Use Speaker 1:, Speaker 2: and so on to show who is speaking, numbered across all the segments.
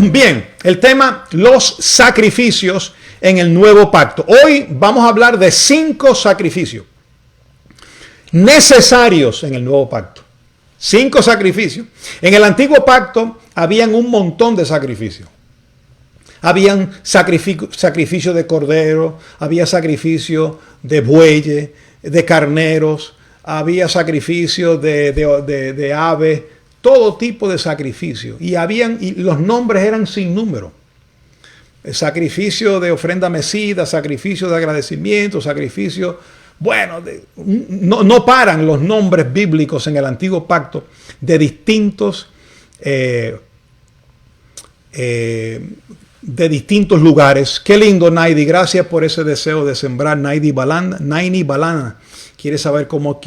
Speaker 1: Bien, el tema, los sacrificios en el nuevo pacto. Hoy vamos a hablar de 5 sacrificios necesarios en el nuevo pacto. 5 sacrificios. En el antiguo pacto habían un montón de sacrificios. Habían sacrificio de cordero, había sacrificio de bueyes, de carneros, había sacrificio de aves, todo tipo de sacrificio. Y los nombres eran sin número. El sacrificio de ofrenda mecida, sacrificio de agradecimiento, sacrificio... Bueno, no paran los nombres bíblicos en el antiguo pacto de distintos lugares. Qué lindo, Naidi. Gracias por ese deseo de sembrar. Naini Balana quiere saber cómo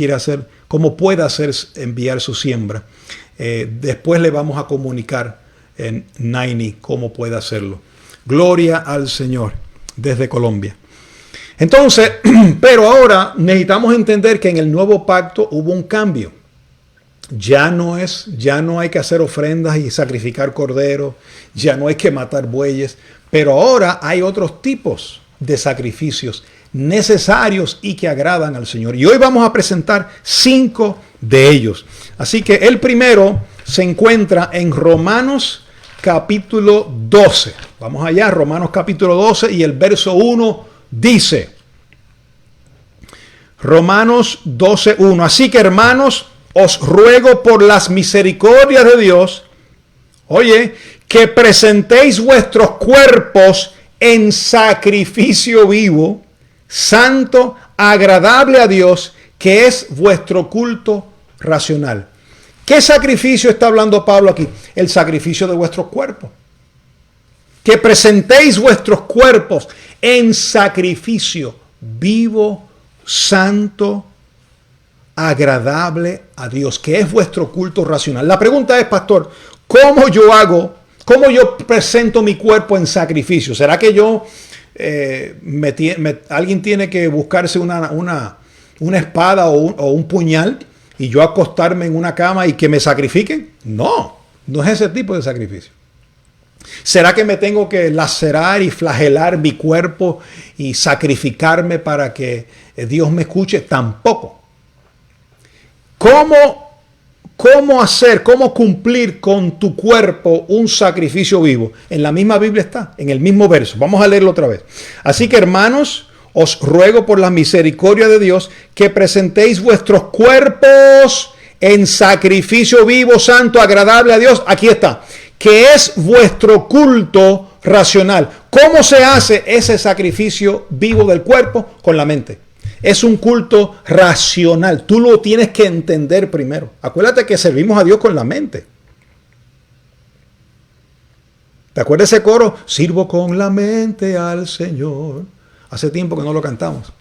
Speaker 1: puede hacer enviar su siembra. Después le vamos a comunicar en Naini cómo puede hacerlo. Gloria al Señor desde Colombia. Entonces, pero ahora necesitamos entender que en el nuevo pacto hubo un cambio. Ya no hay que hacer ofrendas y sacrificar corderos, ya no hay que matar bueyes, pero ahora hay otros tipos de sacrificios necesarios y que agradan al Señor. Y hoy vamos a presentar 5 de ellos. Así que el primero se encuentra en Romanos capítulo 12. Vamos allá, Romanos capítulo 12 y el verso 1 dice, Romanos 12:1, así que hermanos, os ruego por las misericordias de Dios, oye, que presentéis vuestros cuerpos en sacrificio vivo, santo, agradable a Dios, que es vuestro culto racional. ¿Qué sacrificio está hablando Pablo aquí? El sacrificio de vuestros cuerpos. Que presentéis vuestros cuerpos en sacrificio vivo, santo, agradable a Dios, que es vuestro culto racional. La pregunta es, pastor, ¿cómo yo presento mi cuerpo en sacrificio? ¿Será que alguien tiene que buscarse una espada o un puñal y yo acostarme en una cama y que me sacrifiquen? No es ese tipo de sacrificio. ¿Será que me tengo que lacerar y flagelar mi cuerpo y sacrificarme para que Dios me escuche? Tampoco. ¿Cómo cumplir con tu cuerpo un sacrificio vivo? En la misma Biblia está, en el mismo verso. Vamos a leerlo otra vez. Así que, hermanos, os ruego por la misericordia de Dios que presentéis vuestros cuerpos en sacrificio vivo, santo, agradable a Dios. Aquí está. Que es vuestro culto racional. ¿Cómo se hace ese sacrificio vivo del cuerpo? Con la mente. Es un culto racional. Tú lo tienes que entender primero. Acuérdate que servimos a Dios con la mente. ¿Te acuerdas ese coro? Sirvo con la mente al Señor. Hace tiempo que no lo cantamos.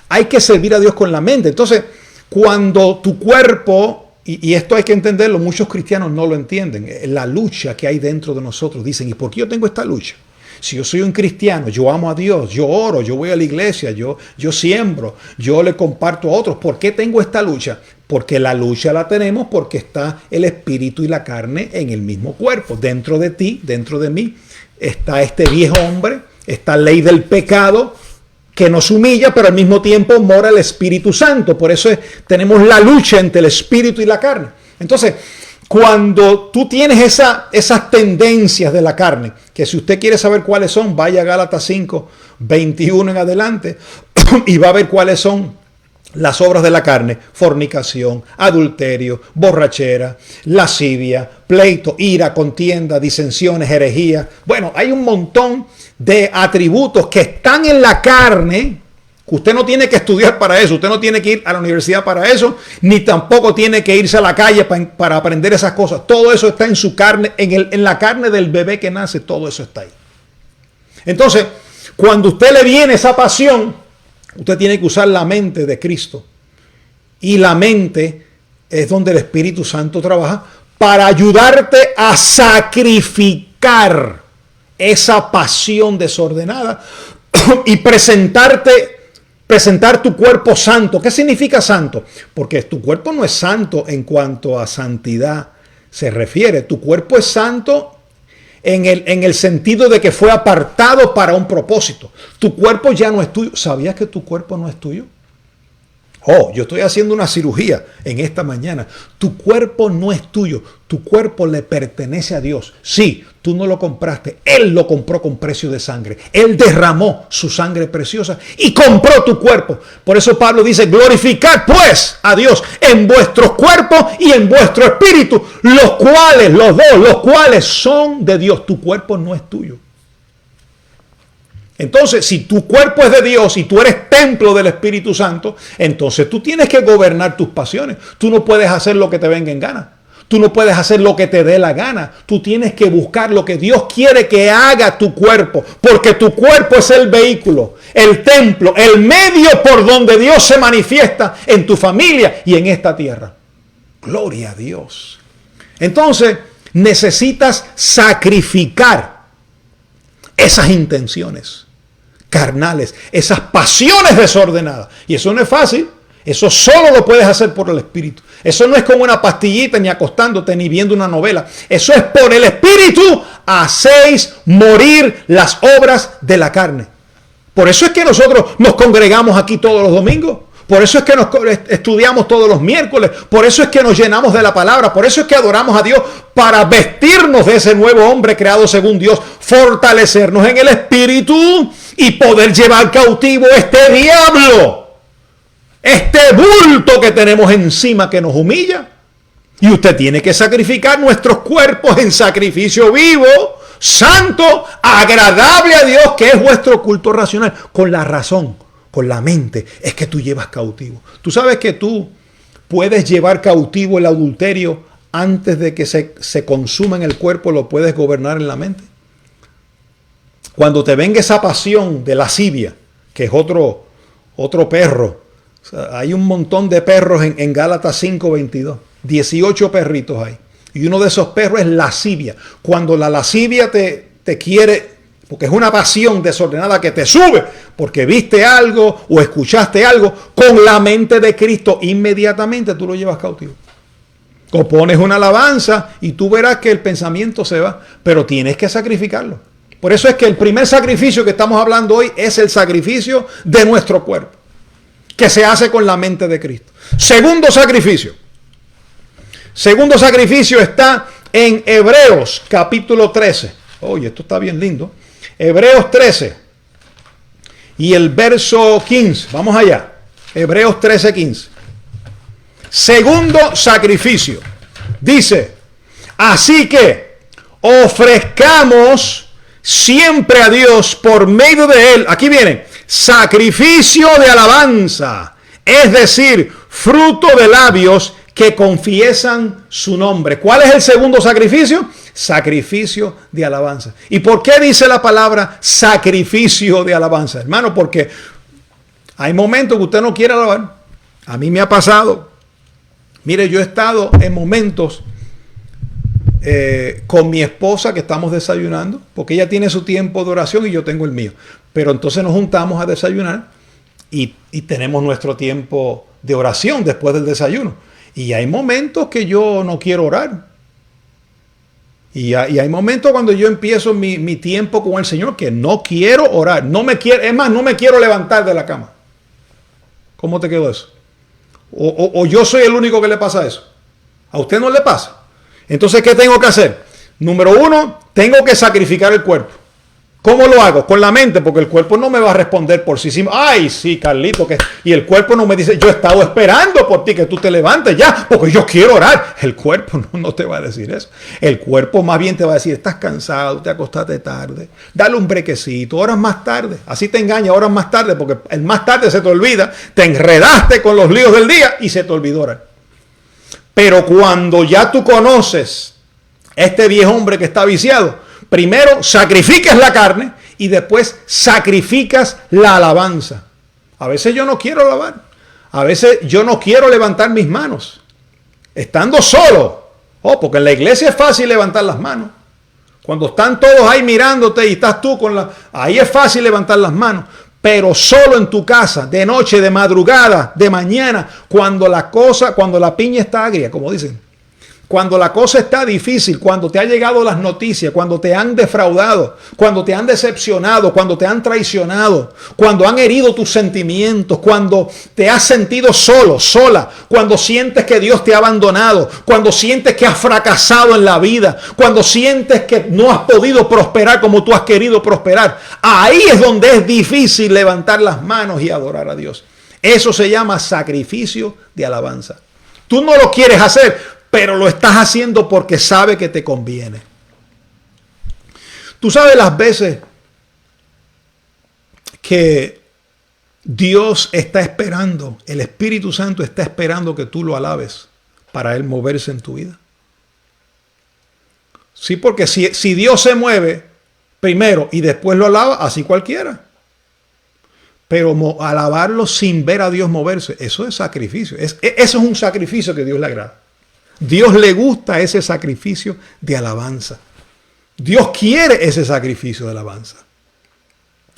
Speaker 1: Hay que servir a Dios con la mente. Entonces, cuando tu cuerpo... Y esto hay que entenderlo, muchos cristianos no lo entienden. La lucha que hay dentro de nosotros. Dicen, ¿y por qué yo tengo esta lucha? Si yo soy un cristiano, yo amo a Dios, yo oro, yo voy a la iglesia, yo siembro, yo le comparto a otros. ¿Por qué tengo esta lucha? Porque la lucha la tenemos porque está el espíritu y la carne en el mismo cuerpo. Dentro de ti, dentro de mí, está este viejo hombre, esta ley del pecado, que nos humilla, pero al mismo tiempo mora el Espíritu Santo. Por eso tenemos la lucha entre el Espíritu y la carne. Entonces, cuando tú tienes esas tendencias de la carne, que si usted quiere saber cuáles son, vaya a Gálatas 5:21 en adelante, y va a ver cuáles son las obras de la carne: fornicación, adulterio, borrachera, lascivia, pleito, ira, contienda, disensiones, herejía. Bueno, hay un montón de atributos que están en la carne, que usted no tiene que estudiar para eso, usted no tiene que ir a la universidad para eso, ni tampoco tiene que irse a la calle para aprender esas cosas. Todo eso está en su carne, en la carne del bebé que nace, todo eso está ahí. Entonces, cuando a usted le viene esa pasión, usted tiene que usar la mente de Cristo. Y la mente es donde el Espíritu Santo trabaja para ayudarte a sacrificar esa pasión desordenada y presentar tu cuerpo santo. ¿Qué significa santo? Porque tu cuerpo no es santo en cuanto a santidad se refiere. Tu cuerpo es santo en el sentido de que fue apartado para un propósito. Tu cuerpo ya no es tuyo. ¿Sabías que tu cuerpo no es tuyo? Oh, yo estoy haciendo una cirugía en esta mañana. Tu cuerpo no es tuyo. Tu cuerpo le pertenece a Dios. Sí, tú no lo compraste. Él lo compró con precio de sangre. Él derramó su sangre preciosa y compró tu cuerpo. Por eso Pablo dice, glorificad pues a Dios en vuestros cuerpos y en vuestro espíritu, los cuales son de Dios. Tu cuerpo no es tuyo. Entonces, si tu cuerpo es de Dios y tú eres templo del Espíritu Santo, entonces tú tienes que gobernar tus pasiones. Tú no puedes hacer lo que te venga en gana. Tú no puedes hacer lo que te dé la gana. Tú tienes que buscar lo que Dios quiere que haga tu cuerpo, porque tu cuerpo es el vehículo, el templo, el medio por donde Dios se manifiesta en tu familia y en esta tierra. Gloria a Dios. Entonces, necesitas sacrificar esas intenciones carnales, esas pasiones desordenadas. Y eso no es fácil. Eso solo lo puedes hacer por el Espíritu. Eso no es con una pastillita, ni acostándote, ni viendo una novela. Eso es por el Espíritu. Hacéis morir las obras de la carne. Por eso es que nosotros nos congregamos aquí todos los domingos. Por eso es que nos estudiamos todos los miércoles. Por eso es que nos llenamos de la palabra. Por eso es que adoramos a Dios, para vestirnos de ese nuevo hombre creado según Dios, fortalecernos en el Espíritu y poder llevar cautivo este diablo, este bulto que tenemos encima que nos humilla. Y usted tiene que sacrificar nuestros cuerpos en sacrificio vivo, santo, agradable a Dios, que es vuestro culto racional, con la razón. Con la mente es que tú llevas cautivo. Tú sabes que tú puedes llevar cautivo el adulterio antes de que se consuma en el cuerpo, lo puedes gobernar en la mente. Cuando te venga esa pasión de lascivia, que es otro perro. O sea, hay un montón de perros en Gálatas 5:22. 18 perritos hay. Y uno de esos perros es lascivia. Cuando la lascivia te quiere, porque es una pasión desordenada que te sube, porque viste algo o escuchaste algo, con la mente de Cristo, inmediatamente tú lo llevas cautivo. O pones una alabanza y tú verás que el pensamiento se va, pero tienes que sacrificarlo. Por eso es que el primer sacrificio que estamos hablando hoy es el sacrificio de nuestro cuerpo, que se hace con la mente de Cristo. Segundo sacrificio está en Hebreos capítulo 13. Oye, esto está bien lindo. Hebreos 13 y el verso 15. Vamos allá. Hebreos 13, 15. Segundo sacrificio. Dice, así que ofrezcamos siempre a Dios por medio de Él. Aquí viene, sacrificio de alabanza. Es decir, fruto de labios que confiesan su nombre. ¿Cuál es el segundo sacrificio? Sacrificio de alabanza. ¿Y por qué dice la palabra sacrificio de alabanza? Hermano, porque hay momentos que usted no quiere alabar. A mí me ha pasado. Mire, yo he estado en momentos con mi esposa que estamos desayunando, porque ella tiene su tiempo de oración y yo tengo el mío. Pero entonces nos juntamos a desayunar y tenemos nuestro tiempo de oración después del desayuno. Y hay momentos que yo no quiero orar. Y hay momentos cuando yo empiezo mi tiempo con el Señor que no quiero orar. No me quiero levantar de la cama. ¿Cómo te quedó eso? O yo soy el único que le pasa eso. ¿A usted no le pasa? Entonces, ¿qué tengo que hacer? Número uno, tengo que sacrificar el cuerpo. ¿Cómo lo hago? Con la mente, porque el cuerpo no me va a responder por sí mismo. Ay, sí, Carlito, que... y el cuerpo no me dice, yo he estado esperando por ti que tú te levantes ya, porque yo quiero orar. El cuerpo no te va a decir eso. El cuerpo más bien te va a decir, estás cansado, te acostaste tarde, dale un brequecito, horas más tarde. Así te engaña, horas más tarde, porque el más tarde se te olvida, te enredaste con los líos del día y se te olvidó orar. Pero cuando ya tú conoces este viejo hombre que está viciado, primero sacrificas la carne y después sacrificas la alabanza. A veces yo no quiero alabar. A veces yo no quiero levantar mis manos. Estando solo. Porque en la iglesia es fácil levantar las manos. Cuando están todos ahí mirándote y estás tú con la... Ahí es fácil levantar las manos. Pero solo en tu casa, de noche, de madrugada, de mañana, cuando la piña está agria, como dicen. Cuando la cosa está difícil, cuando te han llegado las noticias, cuando te han defraudado, cuando te han decepcionado, cuando te han traicionado, cuando han herido tus sentimientos, cuando te has sentido solo, sola, cuando sientes que Dios te ha abandonado, cuando sientes que has fracasado en la vida, cuando sientes que no has podido prosperar como tú has querido prosperar, ahí es donde es difícil levantar las manos y adorar a Dios. Eso se llama sacrificio de alabanza. Tú no lo quieres hacer, pero lo estás haciendo porque sabe que te conviene. Tú sabes las veces que Dios está esperando, el Espíritu Santo está esperando que tú lo alabes para Él moverse en tu vida. Sí, porque si Dios se mueve primero y después lo alaba, así cualquiera. Pero alabarlo sin ver a Dios moverse, eso es sacrificio. Eso es un sacrificio que Dios le agrada. Dios le gusta ese sacrificio de alabanza. Dios quiere ese sacrificio de alabanza.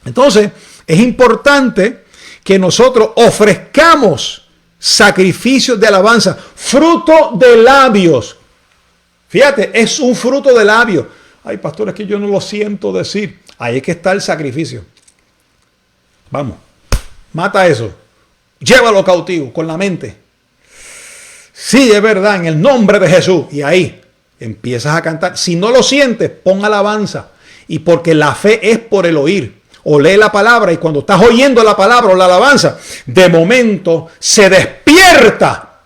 Speaker 1: Entonces, es importante que nosotros ofrezcamos sacrificios de alabanza, fruto de labios. Fíjate, es un fruto de labios. Ay, pastor, es que yo no lo siento decir. Ahí es que está el sacrificio. Vamos, mata eso. Llévalo cautivo con la mente. Sí, es verdad, en el nombre de Jesús. Y ahí empiezas a cantar. Si no lo sientes, pon alabanza. Y porque la fe es por el oír. O lee la palabra y cuando estás oyendo la palabra o la alabanza, de momento se despierta.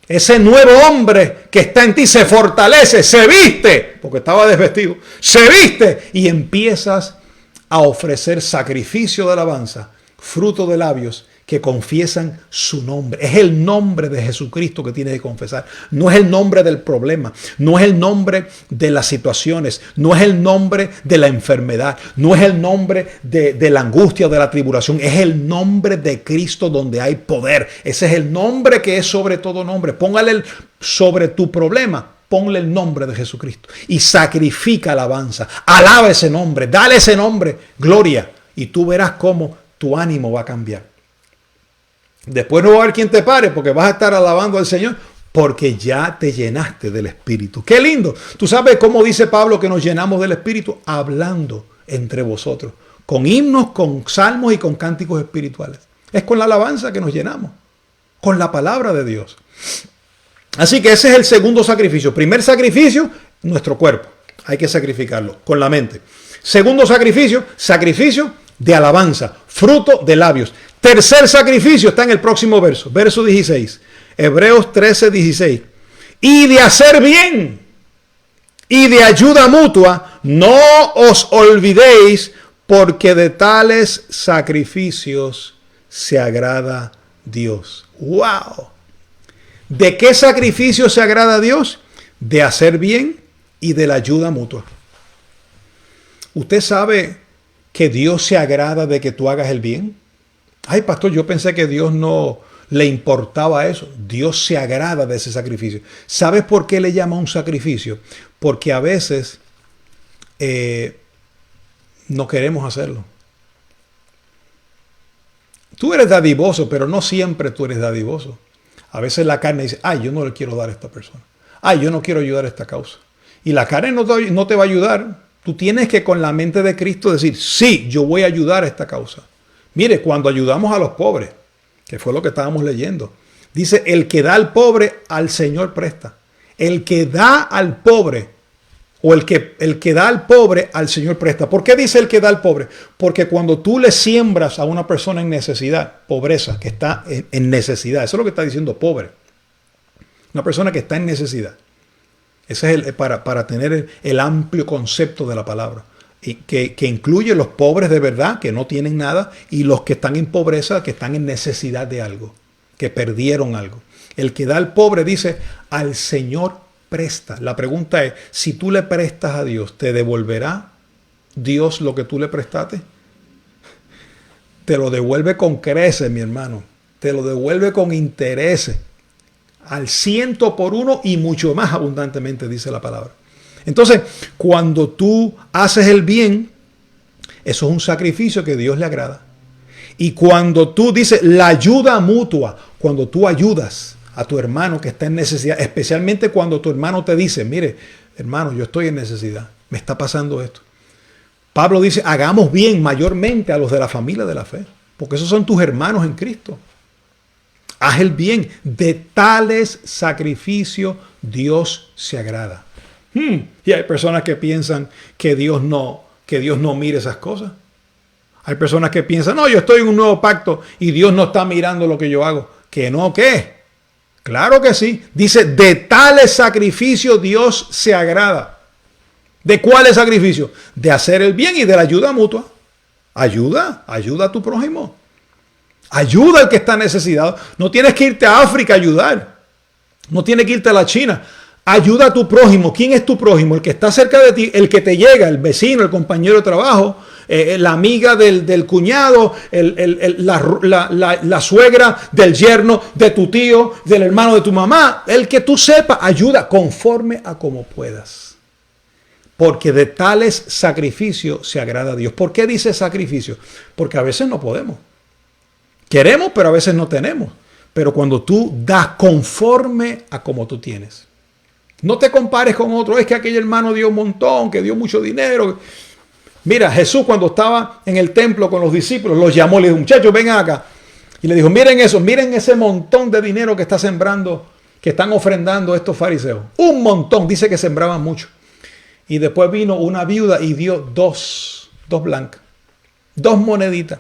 Speaker 1: Ese nuevo hombre que está en ti se fortalece, se viste, porque estaba desvestido. Se viste y empiezas a ofrecer sacrificio de alabanza, fruto de labios que confiesan su nombre. Es el nombre de Jesucristo que tiene que confesar. No es el nombre del problema. No es el nombre de las situaciones. No es el nombre de la enfermedad. No es el nombre de la angustia o de la tribulación. Es el nombre de Cristo donde hay poder. Ese es el nombre que es sobre todo nombre. Póngale sobre tu problema. Ponle el nombre de Jesucristo. Y sacrifica alabanza. Alaba ese nombre. Dale ese nombre. Gloria. Y tú verás cómo tu ánimo va a cambiar. Después no va a haber quien te pare porque vas a estar alabando al Señor porque ya te llenaste del Espíritu. ¡Qué lindo! Tú sabes cómo dice Pablo que nos llenamos del Espíritu hablando entre vosotros, con himnos, con salmos y con cánticos espirituales. Es con la alabanza que nos llenamos, con la palabra de Dios. Así que ese es el segundo sacrificio. Primer sacrificio, nuestro cuerpo. Hay que sacrificarlo con la mente. Segundo sacrificio, sacrificio de alabanza, fruto de labios. Tercer sacrificio está en el próximo verso, verso 16. Hebreos 13, 16. Y de hacer bien y de ayuda mutua, no os olvidéis, porque de tales sacrificios se agrada Dios. ¡Wow! ¿De qué sacrificio se agrada Dios? De hacer bien y de la ayuda mutua. ¿Usted sabe que Dios se agrada de que tú hagas el bien? Ay, pastor, yo pensé que Dios no le importaba eso. Dios se agrada de ese sacrificio. ¿Sabes por qué le llama un sacrificio? Porque a veces no queremos hacerlo. Tú eres dadivoso, pero no siempre tú eres dadivoso. A veces la carne dice, ay, yo no le quiero dar a esta persona. Ay, yo no quiero ayudar a esta causa. Y la carne no te va a ayudar. Tú tienes que con la mente de Cristo decir, sí, yo voy a ayudar a esta causa. Mire, cuando ayudamos a los pobres, que fue lo que estábamos leyendo, dice, el que da al pobre, al Señor presta. El que da al pobre, O el que da al pobre, al Señor presta. ¿Por qué dice el que da al pobre? Porque cuando tú le siembras a una persona en necesidad, pobreza, que está en necesidad, eso es lo que está diciendo pobre. Una persona que está en necesidad. Ese es para tener el amplio concepto de la palabra. Y que incluye los pobres de verdad, que no tienen nada, y los que están en pobreza, que están en necesidad de algo, que perdieron algo. El que da al pobre dice, al Señor presta. La pregunta es, si tú le prestas a Dios, ¿te devolverá Dios lo que tú le prestaste? Te lo devuelve con creces, mi hermano. Te lo devuelve con intereses. Al 100 por uno y mucho más abundantemente, dice la palabra. Entonces, cuando tú haces el bien, eso es un sacrificio que Dios le agrada. Y cuando tú dices la ayuda mutua, cuando tú ayudas a tu hermano que está en necesidad, especialmente cuando tu hermano te dice, mire, hermano, yo estoy en necesidad, me está pasando esto. Pablo dice, hagamos bien mayormente a los de la familia de la fe, porque esos son tus hermanos en Cristo. Haz el bien, de tales sacrificios Dios se agrada. Y hay personas que piensan que Dios no mire esas cosas. Hay personas que piensan, no, yo estoy en un nuevo pacto y Dios no está mirando lo que yo hago. ¿Que no qué? Claro que sí. Dice, de tales sacrificios Dios se agrada. ¿De cuáles sacrificios? De hacer el bien y de la ayuda mutua. Ayuda a tu prójimo. Ayuda al que está necesitado. No tienes que irte a África a ayudar. No tienes que irte a la China. Ayuda a tu prójimo. ¿Quién es tu prójimo? El que está cerca de ti, el que te llega, el vecino, el compañero de trabajo, la amiga del cuñado, la suegra del yerno, de tu tío, del hermano de tu mamá. El que tú sepas, ayuda conforme a como puedas. Porque de tales sacrificios se agrada a Dios. ¿Por qué dice sacrificio? Porque a veces no podemos. Queremos, pero a veces no tenemos. Pero cuando tú das conforme a como tú tienes. No te compares con otro. Es que aquel hermano dio un montón, que dio mucho dinero. Mira, Jesús cuando estaba en el templo con los discípulos, los llamó y le dijo, muchachos, vengan acá. Y le dijo, miren eso, miren ese montón de dinero que está sembrando, que están ofrendando estos fariseos. Un montón, dice que sembraban mucho. Y después vino una viuda y dio dos blancas, 2 moneditas.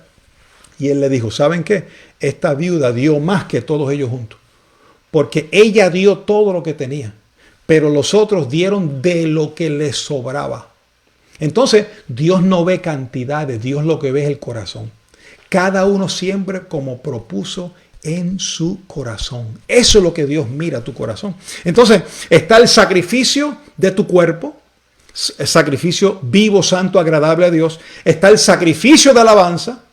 Speaker 1: Y él le dijo, ¿saben qué? Esta viuda dio más que todos ellos juntos. Porque ella dio todo lo que tenía. Pero los otros dieron de lo que les sobraba. Entonces, Dios no ve cantidades, Dios lo que ve es el corazón. Cada uno siempre como propuso en su corazón. Eso es lo que Dios mira, tu corazón. Entonces, está el sacrificio de tu cuerpo, el sacrificio vivo, santo, agradable a Dios. Está el sacrificio de alabanza.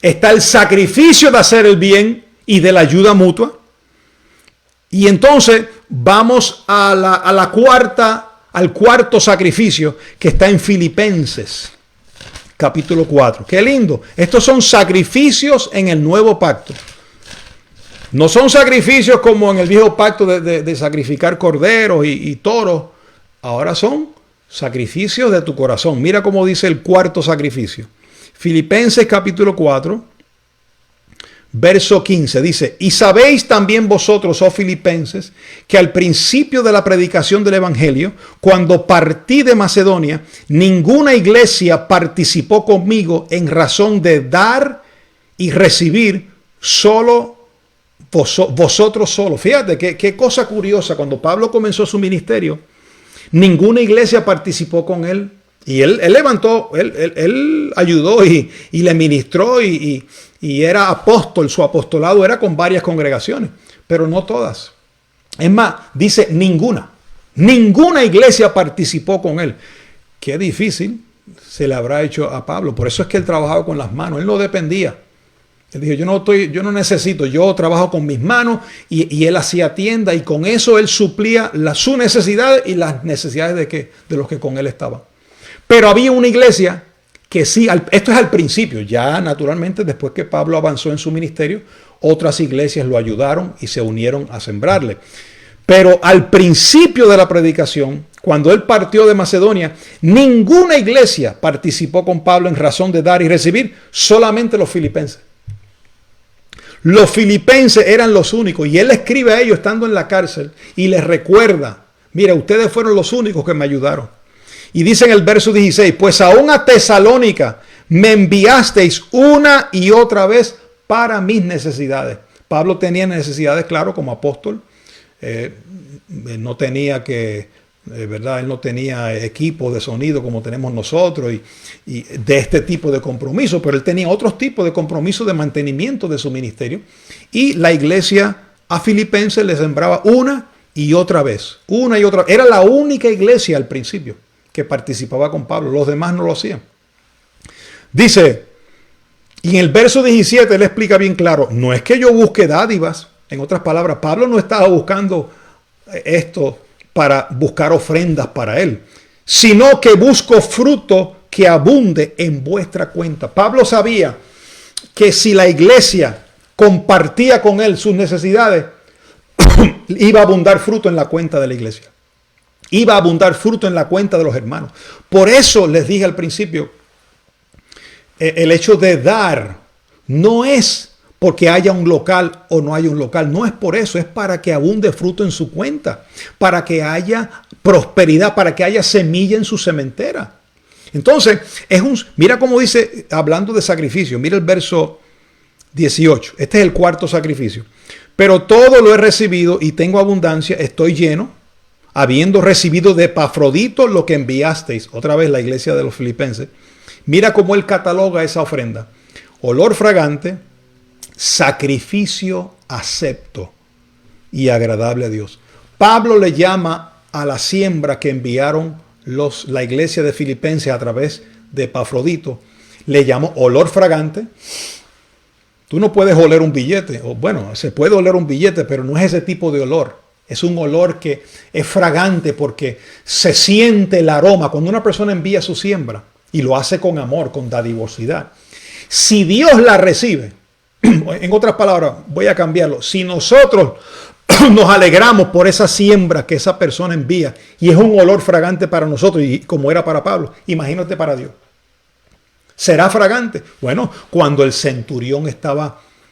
Speaker 1: Está el sacrificio de hacer el bien y de la ayuda mutua. Y entonces, vamos al cuarto sacrificio que está en Filipenses, capítulo 4. Qué lindo. Estos son sacrificios en el nuevo pacto. No son sacrificios como en el viejo pacto de sacrificar corderos y toros. Ahora son sacrificios de tu corazón. Mira cómo dice el cuarto sacrificio. Filipenses capítulo 4. Verso 15 dice, y sabéis también vosotros, oh filipenses, que al principio de la predicación del evangelio, cuando partí de Macedonia, ninguna iglesia participó conmigo en razón de dar y recibir, solo vosotros solos. Fíjate qué cosa curiosa, cuando Pablo comenzó su ministerio, ninguna iglesia participó con él. Y él levantó, él ayudó y le ministró y era apóstol. Su apostolado era con varias congregaciones, pero no todas. Es más, dice ninguna iglesia participó con él. Qué difícil se le habrá hecho a Pablo. Por eso es que él trabajaba con las manos. Él no dependía. Él dijo, yo no necesito, yo trabajo con mis manos y él hacía tienda y con eso él suplía su necesidad y las necesidades de los que con él estaban. Pero había una iglesia que sí, esto es al principio, ya naturalmente después que Pablo avanzó en su ministerio, otras iglesias lo ayudaron y se unieron a sembrarle. Pero al principio de la predicación, cuando él partió de Macedonia, ninguna iglesia participó con Pablo en razón de dar y recibir, solamente los filipenses. Los filipenses eran los únicos y él escribe a ellos estando en la cárcel y les recuerda, mira, ustedes fueron los únicos que me ayudaron. Y dice en el verso 16, pues aún a Tesalónica me enviasteis una y otra vez para mis necesidades. Pablo tenía necesidades, claro, como apóstol. No tenía ¿verdad? Él no tenía equipo de sonido como tenemos nosotros y de este tipo de compromiso, pero él tenía otros tipos de compromiso de mantenimiento de su ministerio. Y la iglesia a Filipenses le sembraba una y otra vez. Era la única iglesia al principio que participaba con Pablo. Los demás no lo hacían. Dice, y en el verso 17 él explica bien claro, no es que yo busque dádivas. En otras palabras, Pablo no estaba buscando esto para buscar ofrendas para él, sino que busco fruto que abunde en vuestra cuenta. Pablo sabía que si la iglesia compartía con él sus necesidades, iba a abundar fruto en la cuenta de la iglesia. Iba a abundar fruto en la cuenta de los hermanos. Por eso les dije al principio, el hecho de dar no es porque haya un local o no haya un local. No es por eso, es para que abunde fruto en su cuenta, para que haya prosperidad, para que haya semilla en su sementera. Entonces, mira cómo dice, hablando de sacrificio, mira el verso 18. Este es el cuarto sacrificio. Pero todo lo he recibido y tengo abundancia, estoy lleno, habiendo recibido de Epafrodito lo que enviasteis. Otra vez la iglesia de los filipenses. Mira cómo él cataloga esa ofrenda. Olor fragante, sacrificio acepto y agradable a Dios. Pablo le llama a la siembra que enviaron la iglesia de Filipenses a través de Epafrodito, le llamó olor fragante. Tú no puedes oler un billete, o bueno, se puede oler un billete, pero no es ese tipo de olor. Es un olor que es fragante porque se siente el aroma. Cuando una persona envía su siembra y lo hace con amor, con dadivosidad, si Dios la recibe, en otras palabras, voy a cambiarlo. Si nosotros nos alegramos por esa siembra que esa persona envía y es un olor fragante para nosotros, y como era para Pablo, imagínate para Dios. ¿Será fragante? Bueno, cuando el centurión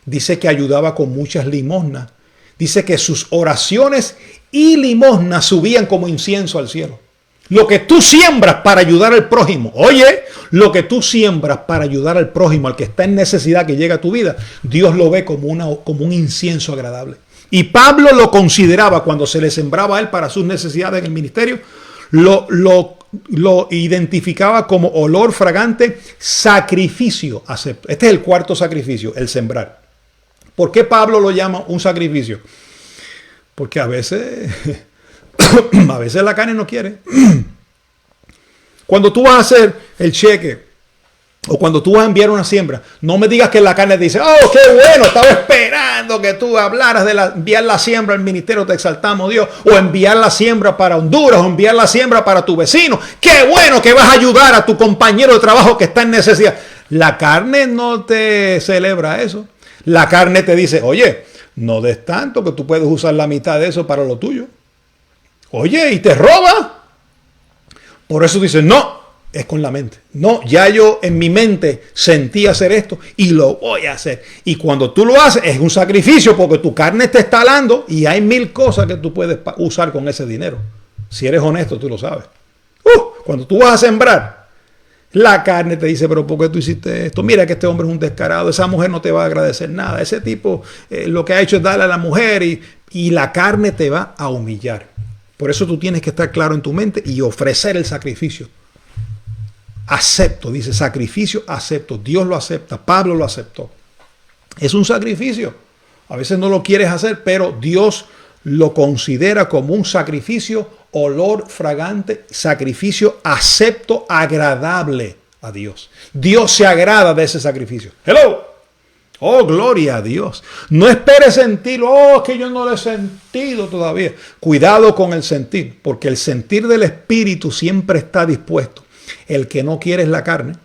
Speaker 1: dice que ayudaba con muchas limosnas. Dice que sus oraciones y limosnas subían como incienso al cielo. Lo que tú siembras para ayudar al prójimo, oye, lo que tú siembras para ayudar al prójimo, al que está en necesidad que llega a tu vida, Dios lo ve como un incienso agradable. Y Pablo lo consideraba cuando se le sembraba a él para sus necesidades en el ministerio, lo identificaba como olor fragante, sacrificio acepto. Este es el cuarto sacrificio, el sembrar. ¿Por qué Pablo lo llama un sacrificio? Porque a veces la carne no quiere. Cuando tú vas a hacer el cheque o cuando tú vas a enviar una siembra, no me digas que la carne dice, oh, qué bueno, estaba esperando que tú hablaras de enviar la siembra al ministerio, te exaltamos Dios, o enviar la siembra para Honduras, o enviar la siembra para tu vecino. Qué bueno que vas a ayudar a tu compañero de trabajo que está en necesidad. La carne no te celebra eso. La carne te dice, oye, no des tanto que tú puedes usar la mitad de eso para lo tuyo. Oye, y te roba. Por eso dice, no, es con la mente. No, ya yo en mi mente sentí hacer esto y lo voy a hacer. Y cuando tú lo haces es un sacrificio porque tu carne te está dando y hay 1000 cosas que tú puedes usar con ese dinero. Si eres honesto, tú lo sabes. Cuando tú vas a sembrar, la carne te dice, pero ¿por qué tú hiciste esto? Mira que este hombre es un descarado, esa mujer no te va a agradecer nada. Ese tipo lo que ha hecho es darle a la mujer y la carne te va a humillar. Por eso tú tienes que estar claro en tu mente y ofrecer el sacrificio. Acepto, dice, sacrificio, acepto. Dios lo acepta, Pablo lo aceptó. Es un sacrificio. A veces no lo quieres hacer, pero Dios lo considera como un sacrificio, olor fragante, sacrificio, acepto, agradable a Dios. Dios se agrada de ese sacrificio. ¡Hello! Oh, gloria a Dios. No esperes sentirlo. Oh, que yo no lo he sentido todavía. Cuidado con el sentir, porque el sentir del Espíritu siempre está dispuesto. El que no quiere es la carne.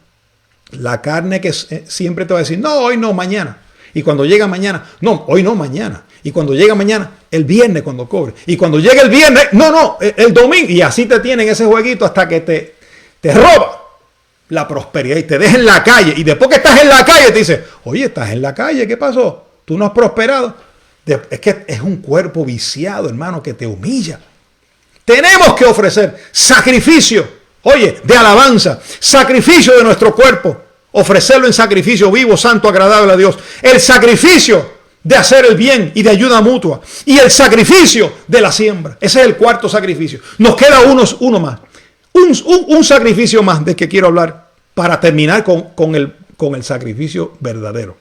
Speaker 1: La carne que siempre te va a decir, no, hoy no, mañana. Y cuando llega mañana, no, hoy no, mañana. Y cuando llega mañana, el viernes cuando cobre. Y cuando llega el viernes, no, el domingo. Y así te tienen ese jueguito hasta que te roba la prosperidad y te deja en la calle. Y después que estás en la calle, te dice, oye, estás en la calle, ¿qué pasó? ¿Tú no has prosperado? Es que es un cuerpo viciado, hermano, que te humilla. Tenemos que ofrecer sacrificio Oye, de alabanza, sacrificio de nuestro cuerpo, ofrecerlo en sacrificio vivo, santo, agradable a Dios. El sacrificio de hacer el bien y de ayuda mutua. Y el sacrificio de la siembra. Ese es el cuarto sacrificio. Nos queda uno más. Un sacrificio más del que quiero hablar para terminar con el sacrificio verdadero.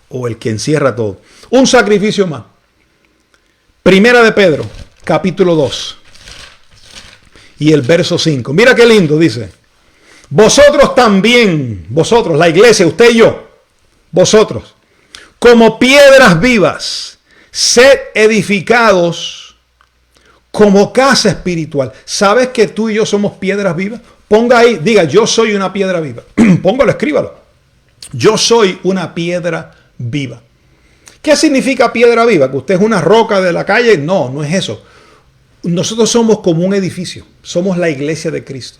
Speaker 1: O el que encierra todo. Un sacrificio más. Primera de Pedro, capítulo 2. Y el verso 5. Mira qué lindo dice. Vosotros también, vosotros, la iglesia, usted y yo, vosotros, como piedras vivas, sed edificados como casa espiritual. ¿Sabes que tú y yo somos piedras vivas? Ponga ahí, diga, yo soy una piedra viva. Póngalo, escríbalo. Yo soy una piedra viva. ¿Qué significa piedra viva? ¿Que usted es una roca de la calle? No, no es eso. Nosotros somos como un edificio. Somos la iglesia de Cristo.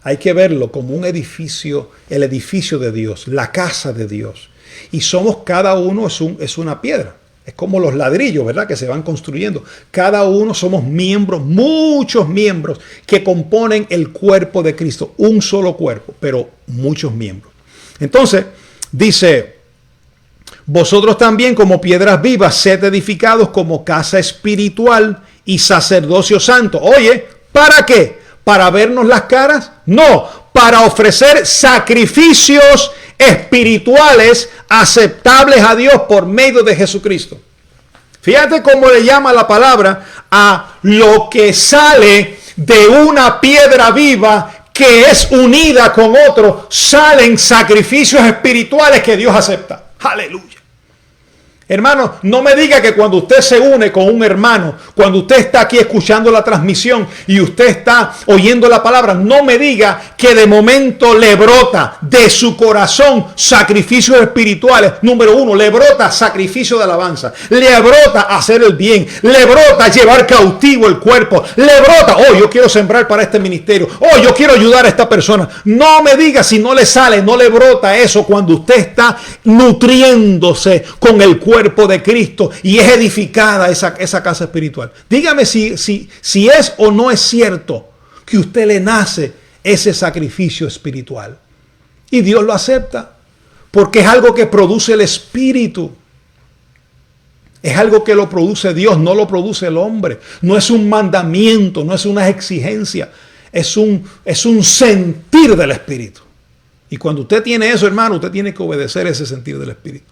Speaker 1: Hay que verlo como un edificio, el edificio de Dios, la casa de Dios. Y somos, cada uno es una piedra. Es como los ladrillos, ¿verdad? Que se van construyendo. Cada uno somos miembros, muchos miembros que componen el cuerpo de Cristo. Un solo cuerpo, pero muchos miembros. Entonces, dice, vosotros también como piedras vivas, sed edificados como casa espiritual y sacerdocio santo. Oye, ¿para qué? ¿Para vernos las caras? No, para ofrecer sacrificios espirituales aceptables a Dios por medio de Jesucristo. Fíjate cómo le llama la palabra a lo que sale de una piedra viva que es unida con otro. Salen sacrificios espirituales que Dios acepta. Aleluya. Hermano, no me diga que cuando usted se une con un hermano, cuando usted está aquí escuchando la transmisión y usted está oyendo la palabra, no me diga que de momento le brota de su corazón sacrificios espirituales. Número uno, le brota sacrificio de alabanza, le brota hacer el bien, le brota llevar cautivo el cuerpo, le brota, oh, yo quiero sembrar para este ministerio, oh, yo quiero ayudar a esta persona. No me diga si no le sale, no le brota eso cuando usted está nutriéndose con el cuerpo de Cristo y es edificada esa casa espiritual. Dígame si es o no es cierto que usted le nace ese sacrificio espiritual. Y Dios lo acepta porque es algo que produce el Espíritu. Es algo que lo produce Dios, no lo produce el hombre. No es un mandamiento, no es una exigencia. Es un sentir del Espíritu. Y cuando usted tiene eso, hermano, usted tiene que obedecer ese sentir del Espíritu.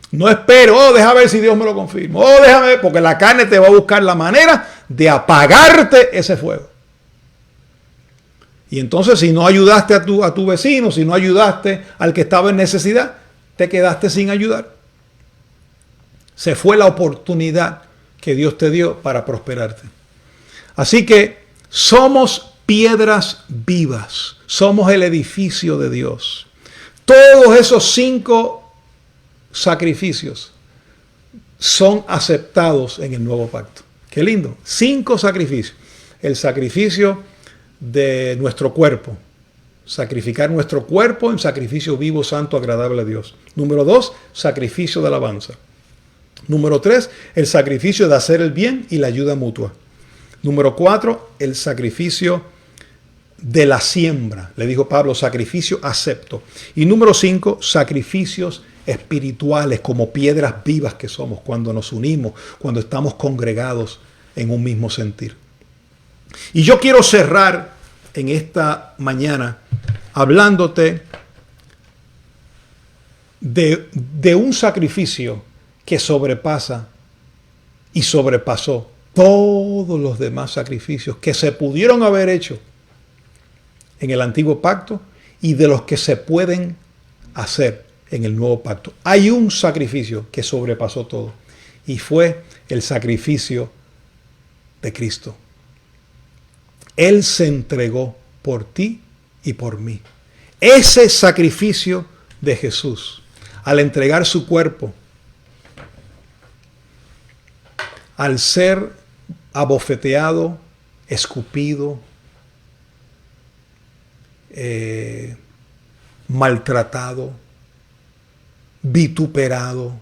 Speaker 1: No espero, oh, déjame ver si Dios me lo confirma. Oh, déjame ver, porque la carne te va a buscar la manera de apagarte ese fuego. Y entonces, si no ayudaste a tu vecino, si no ayudaste al que estaba en necesidad, te quedaste sin ayudar. Se fue la oportunidad que Dios te dio para prosperarte. Así que somos piedras vivas. Somos el edificio de Dios. Todos esos 5 sacrificios son aceptados en el nuevo pacto. Qué lindo. 5 sacrificios. El sacrificio de nuestro cuerpo. Sacrificar nuestro cuerpo en sacrificio vivo, santo, agradable a Dios. Número 2, sacrificio de alabanza. Número 3, el sacrificio de hacer el bien y la ayuda mutua. Número 4, el sacrificio de la siembra. Le dijo Pablo, sacrificio acepto. Y número 5, sacrificios espirituales como piedras vivas que somos cuando nos unimos, cuando estamos congregados en un mismo sentir. Y yo quiero cerrar en esta mañana hablándote de un sacrificio que sobrepasa y sobrepasó todos los demás sacrificios que se pudieron haber hecho en el antiguo pacto y de los que se pueden hacer en el nuevo pacto. Hay un sacrificio que sobrepasó todo y fue el sacrificio de Cristo. Él se entregó por ti y por mí. Ese sacrificio de Jesús, al entregar su cuerpo, al ser abofeteado, escupido, maltratado, vituperado,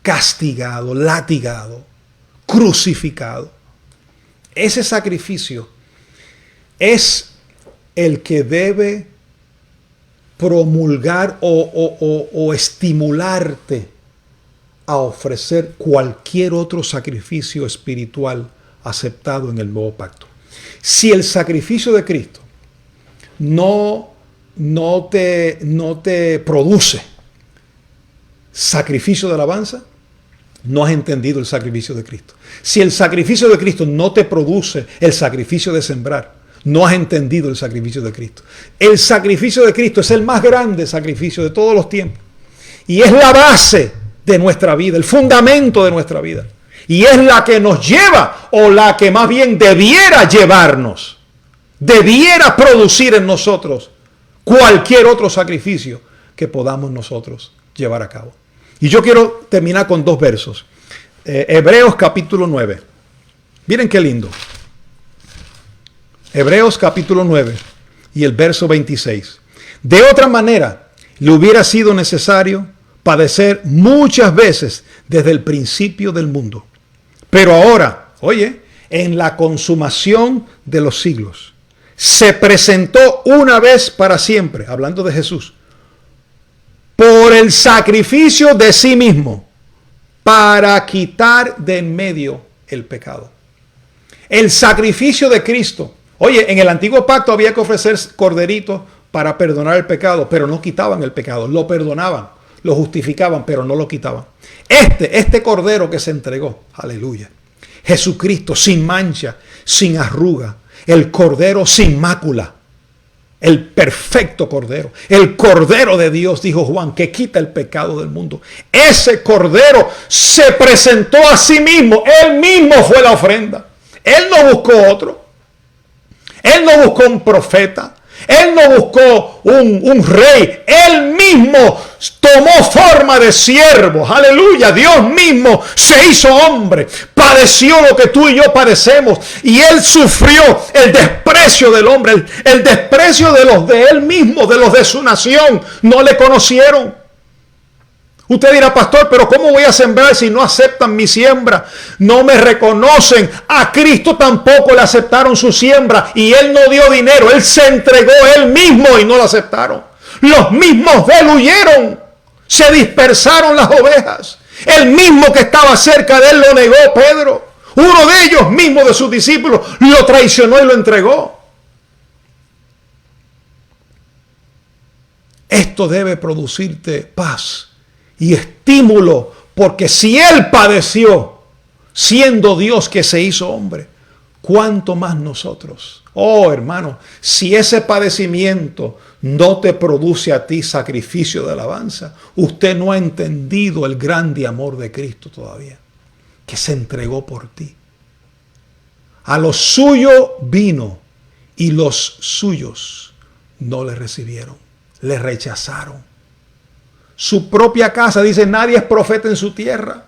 Speaker 1: castigado, latigado, crucificado. Ese sacrificio es el que debe promulgar o estimularte a ofrecer cualquier otro sacrificio espiritual aceptado en el nuevo pacto. Si el sacrificio de Cristo no te produce sacrificio de alabanza, no has entendido el sacrificio de Cristo. Si el sacrificio de Cristo no te produce el sacrificio de sembrar, no has entendido el sacrificio de Cristo. El sacrificio de Cristo es el más grande sacrificio de todos los tiempos. Y es la base de nuestra vida, el fundamento de nuestra vida. Y es la que nos lleva, o la que más bien debiera llevarnos, debiera producir en nosotros cualquier otro sacrificio que podamos nosotros llevar a cabo. Y yo quiero terminar con 2 versos. Hebreos capítulo 9. Miren qué lindo. Hebreos capítulo 9 y el verso 26. De otra manera, le hubiera sido necesario padecer muchas veces desde el principio del mundo. Pero ahora, oye, en la consumación de los siglos, se presentó una vez para siempre, hablando de Jesús, por el sacrificio de sí mismo, para quitar de en medio el pecado. El sacrificio de Cristo. Oye, en el antiguo pacto había que ofrecer corderitos para perdonar el pecado, pero no quitaban el pecado, lo perdonaban, lo justificaban, pero no lo quitaban. Este cordero que se entregó, aleluya, Jesucristo sin mancha, sin arruga, el cordero sin mácula, el perfecto cordero, el cordero de Dios, dijo Juan, que quita el pecado del mundo. Ese cordero se presentó a sí mismo, él mismo fue la ofrenda. Él no buscó otro, él no buscó un profeta, él no buscó un rey, él mismo tomó forma de siervo, aleluya, Dios mismo se hizo hombre, padeció lo que tú y yo padecemos, y él sufrió el desprecio del hombre, el desprecio de los de él mismo, de los de su nación, no le conocieron. Usted dirá, pastor, pero ¿cómo voy a sembrar si no aceptan mi siembra? No me reconocen. A Cristo tampoco le aceptaron su siembra y él no dio dinero. Él se entregó él mismo y no lo aceptaron. Los mismos de él huyeron. Se dispersaron las ovejas. El mismo que estaba cerca de él lo negó, Pedro. Uno de ellos mismos, de sus discípulos, lo traicionó y lo entregó. Esto debe producirte paz y estímulo, porque si él padeció, siendo Dios que se hizo hombre, ¿cuánto más nosotros? Oh, hermano, si ese padecimiento no te produce a ti sacrificio de alabanza, usted no ha entendido el grande amor de Cristo todavía, que se entregó por ti. A los suyos vino y los suyos no le recibieron, le rechazaron. Su propia casa, dice, nadie es profeta en su tierra.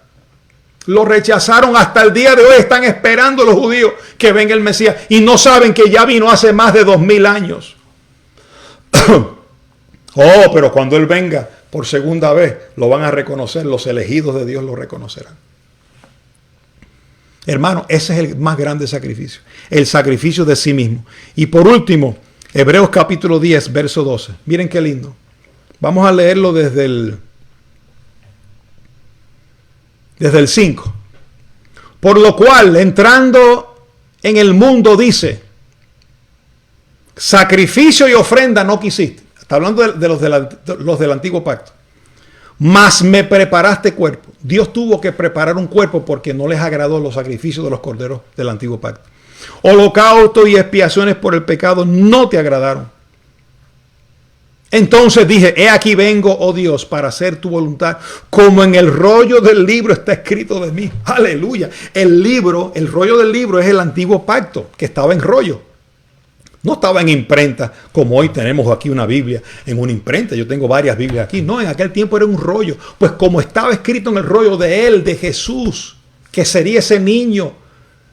Speaker 1: Lo rechazaron hasta el día de hoy. Están esperando los judíos que venga el Mesías y no saben que ya vino hace más de 2000 años. Oh, pero cuando él venga por segunda vez, lo van a reconocer. Los elegidos de Dios lo reconocerán. Hermano, ese es el más grande sacrificio. El sacrificio de sí mismo. Y por último, Hebreos capítulo 10, verso 12. Miren qué lindo. Vamos a leerlo desde el 5. Por lo cual, entrando en el mundo, dice, sacrificio y ofrenda no quisiste. Está hablando de los del antiguo pacto. Mas me preparaste cuerpo. Dios tuvo que preparar un cuerpo porque no les agradó los sacrificios de los corderos del antiguo pacto. Holocausto y expiaciones por el pecado no te agradaron. Entonces dije, he aquí vengo, oh Dios, para hacer tu voluntad, como en el rollo del libro está escrito de mí. Aleluya. El rollo del libro es el antiguo pacto, que estaba en rollo. No estaba en imprenta, como hoy tenemos aquí una Biblia en una imprenta. Yo tengo varias Biblias aquí. No, en aquel tiempo era un rollo. Pues como estaba escrito en el rollo de él, de Jesús, que sería ese niño,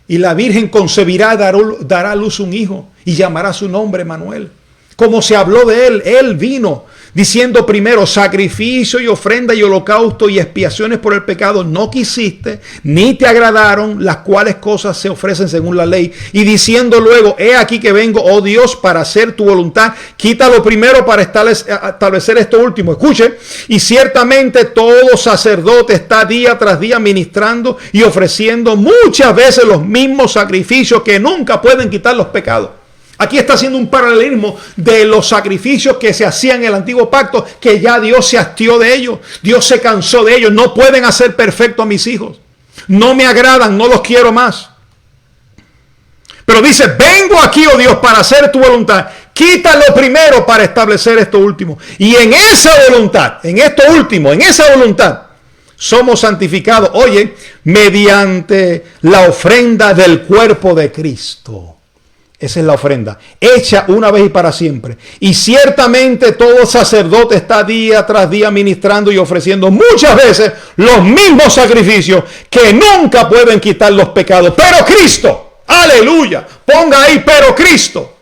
Speaker 1: y la Virgen concebirá, dará a luz un hijo, y llamará su nombre Manuel. como se habló de él. Él vino diciendo primero: sacrificio y ofrenda y holocausto y expiaciones por el pecado no quisiste, ni te agradaron, las cuales cosas se ofrecen según la ley. Y diciendo luego: he aquí que vengo, oh Dios, para hacer tu voluntad. Quítalo primero para establecer esto último. Escuche: y ciertamente todo sacerdote está día tras día ministrando y ofreciendo muchas veces los mismos sacrificios que nunca pueden quitar los pecados. Aquí está haciendo un paralelismo de los sacrificios que se hacían en el antiguo pacto, que ya Dios se hastió de ellos. Dios se cansó de ellos. No pueden hacer perfecto a mis hijos. No me agradan, no los quiero más. Pero dice: vengo aquí, oh Dios, para hacer tu voluntad. Quítalo primero para establecer esto último. Y en esa voluntad, en esto último, en esa voluntad, somos santificados, oye, mediante la ofrenda del cuerpo de Cristo. Esa es la ofrenda, hecha una vez y para siempre. Y ciertamente todo sacerdote está día tras día ministrando y ofreciendo muchas veces los mismos sacrificios que nunca pueden quitar los pecados. Pero Cristo, aleluya, ponga ahí, pero Cristo.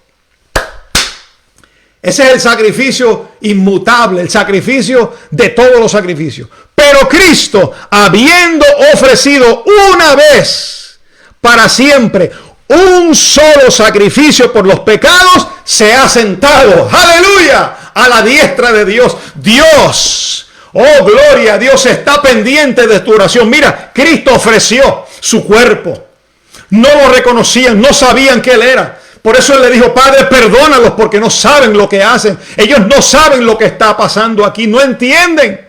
Speaker 1: Ese es el sacrificio inmutable, el sacrificio de todos los sacrificios. Pero Cristo, habiendo ofrecido una vez para siempre un solo sacrificio por los pecados, se ha sentado, aleluya, a la diestra de Dios. Dios, oh gloria a Dios, está pendiente de tu oración. Mira, Cristo ofreció su cuerpo. No lo reconocían, no sabían que Él era. Por eso Él le dijo: Padre, perdónalos porque no saben lo que hacen. Ellos no saben lo que está pasando aquí, no entienden.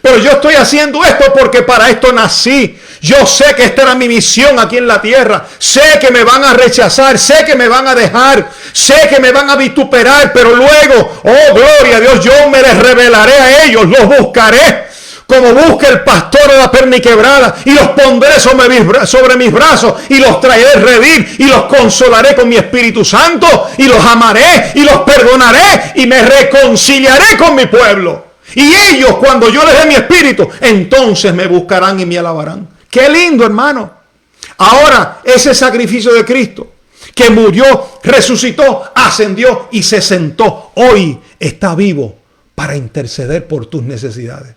Speaker 1: Pero yo estoy haciendo esto porque para esto nací. Yo sé que esta era mi misión aquí en la tierra. Sé que me van a rechazar, sé que me van a dejar, sé que me van a vituperar, pero luego, oh gloria a Dios, yo me les revelaré a ellos, los buscaré como busca el pastor a la perna y quebrada, y los pondré sobre mis brazos y los traeré a redil y los consolaré con mi Espíritu Santo y los amaré y los perdonaré y me reconciliaré con mi pueblo. Y ellos, cuando yo les dé mi espíritu, entonces me buscarán y me alabarán. ¡Qué lindo, hermano! Ahora, ese sacrificio de Cristo, que murió, resucitó, ascendió y se sentó, hoy está vivo para interceder por tus necesidades.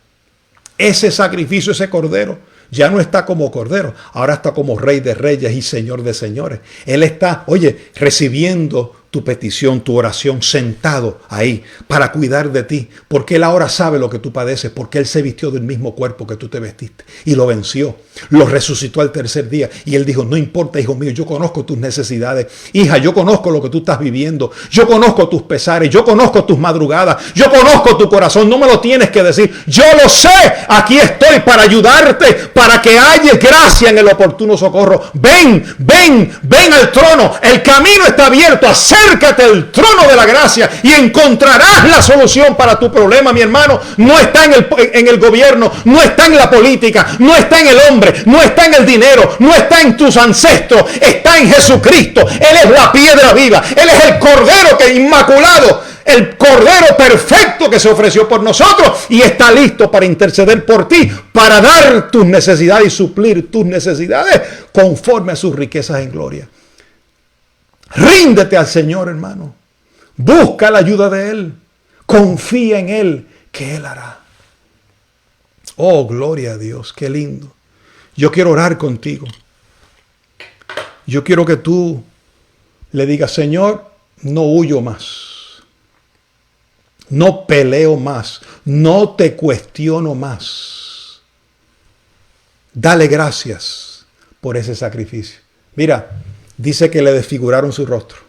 Speaker 1: Ese sacrificio, ese cordero, ya no está como cordero, ahora está como Rey de Reyes y Señor de Señores. Él está, oye, recibiendo tu petición, tu oración, sentado ahí para cuidar de ti, porque Él ahora sabe lo que tú padeces, porque Él se vistió del mismo cuerpo que tú te vestiste y lo venció, lo resucitó al tercer día y Él dijo: no importa, hijo mío, yo conozco tus necesidades, hija, yo conozco lo que tú estás viviendo, yo conozco tus pesares, yo conozco tus madrugadas, yo conozco tu corazón, no me lo tienes que decir, yo lo sé, aquí estoy para ayudarte, para que haya gracia en el oportuno socorro. Ven, ven, ven al trono, el camino está abierto, acércate al trono de la gracia y encontrarás la solución para tu problema, mi hermano. No está en el gobierno, no está en la política, no está en el hombre, no está en el dinero, no está en tus ancestros, está en Jesucristo. Él es la piedra viva, Él es el cordero que inmaculado, el cordero perfecto que se ofreció por nosotros y está listo para interceder por ti, para dar tus necesidades y suplir tus necesidades conforme a sus riquezas en gloria. Ríndete al Señor, hermano. Busca la ayuda de Él. Confía en Él, que Él hará. Oh, gloria a Dios, qué lindo. Yo quiero orar contigo. Yo quiero que tú le digas: Señor, no huyo más. No peleo más. No te cuestiono más. Dale gracias por ese sacrificio. Mira, dice que le desfiguraron su rostro.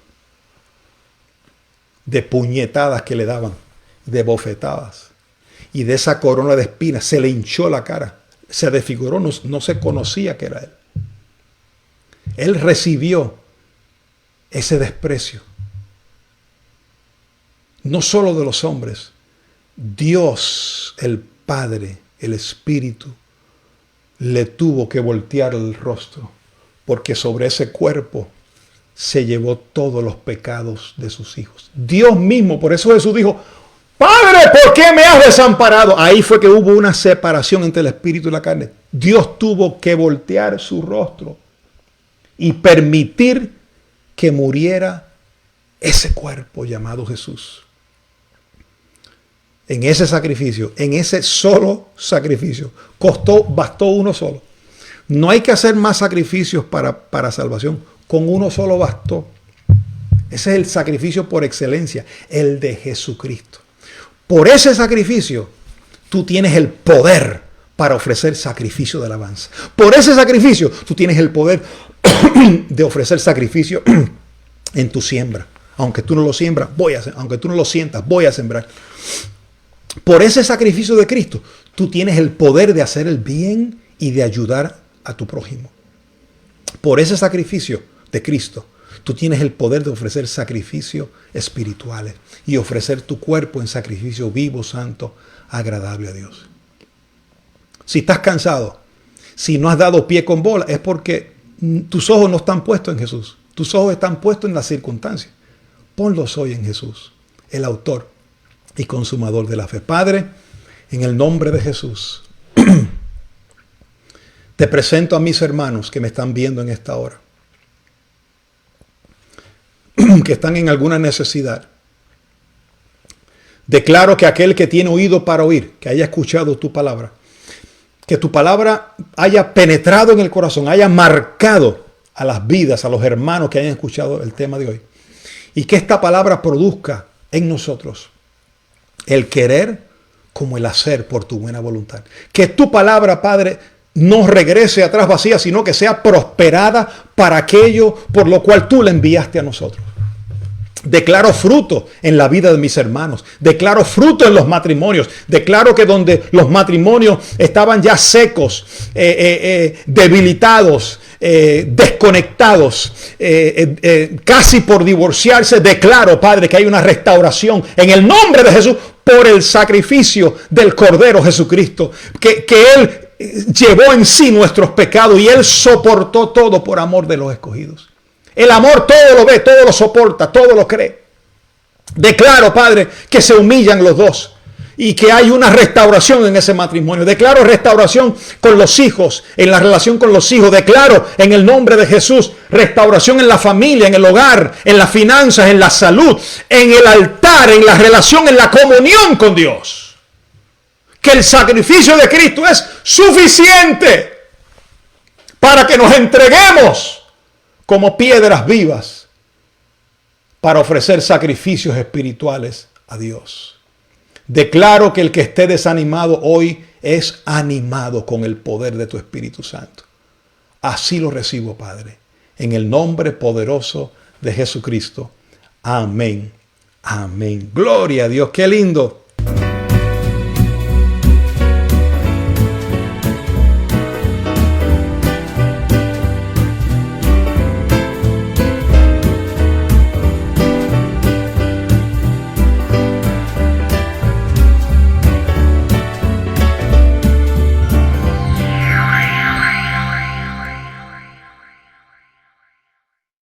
Speaker 1: De puñetadas que le daban. De bofetadas. Y de esa corona de espinas se le hinchó la cara. Se desfiguró, no se conocía que era él. Él recibió ese desprecio. No solo de los hombres. Dios, el Padre, el Espíritu, le tuvo que voltear el rostro, porque sobre ese cuerpo se llevó todos los pecados de sus hijos. Dios mismo, por eso Jesús dijo: Padre, ¿por qué me has desamparado? Ahí fue que hubo una separación entre el espíritu y la carne. Dios tuvo que voltear su rostro y permitir que muriera ese cuerpo llamado Jesús. en ese sacrificio, en ese solo sacrificio. Bastó uno solo. No hay que hacer más sacrificios para salvación. Con uno solo bastó. Ese es el sacrificio por excelencia, el de Jesucristo. Por ese sacrificio, tú tienes el poder para ofrecer sacrificio de alabanza. Por ese sacrificio, tú tienes el poder de ofrecer sacrificio en tu siembra. Aunque tú no lo siembras, aunque tú no lo sientas, voy a sembrar. Por ese sacrificio de Cristo, tú tienes el poder de hacer el bien y de ayudar a tu prójimo. Por ese sacrificio de Cristo, tú tienes el poder de ofrecer sacrificios espirituales y ofrecer tu cuerpo en sacrificio vivo, santo, agradable a Dios. Si estás cansado, si no has dado pie con bola, es porque tus ojos no están puestos en Jesús. Tus ojos están puestos en las circunstancias. Ponlos hoy en Jesús, el autor y consumador de la fe. Padre, en el nombre de Jesús, te presento a mis hermanos que me están viendo en esta hora, que están en alguna necesidad. Declaro que aquel que tiene oído para oír, que haya escuchado tu palabra, que tu palabra haya penetrado en el corazón, haya marcado a las vidas, a los hermanos que hayan escuchado el tema de hoy. Y que esta palabra produzca en nosotros el querer como el hacer por tu buena voluntad. Que tu palabra, Padre, no regrese atrás vacía, sino que sea prosperada para aquello por lo cual tú la enviaste a nosotros. Declaro fruto en la vida de mis hermanos. Declaro fruto en los matrimonios. Declaro que donde los matrimonios estaban ya secos, debilitados, desconectados, casi por divorciarse, declaro, Padre, que hay una restauración en el nombre de Jesús por el sacrificio del Cordero Jesucristo, que Él llevó en sí nuestros pecados y Él soportó todo por amor de los escogidos. El amor todo lo ve, todo lo soporta, todo lo cree. Declaro, Padre, que se humillan los dos y que hay una restauración en ese matrimonio. Declaro restauración con los hijos, en la relación con los hijos. Declaro en el nombre de Jesús restauración en la familia, en el hogar, en las finanzas, en la salud, en el altar, en la relación, en la comunión con Dios. Que el sacrificio de Cristo es suficiente para que nos entreguemos como piedras vivas para ofrecer sacrificios espirituales a Dios. Declaro que el que esté desanimado hoy es animado con el poder de tu Espíritu Santo. Así lo recibo, Padre, en el nombre poderoso de Jesucristo. Amén. Amén. Gloria a Dios. Qué lindo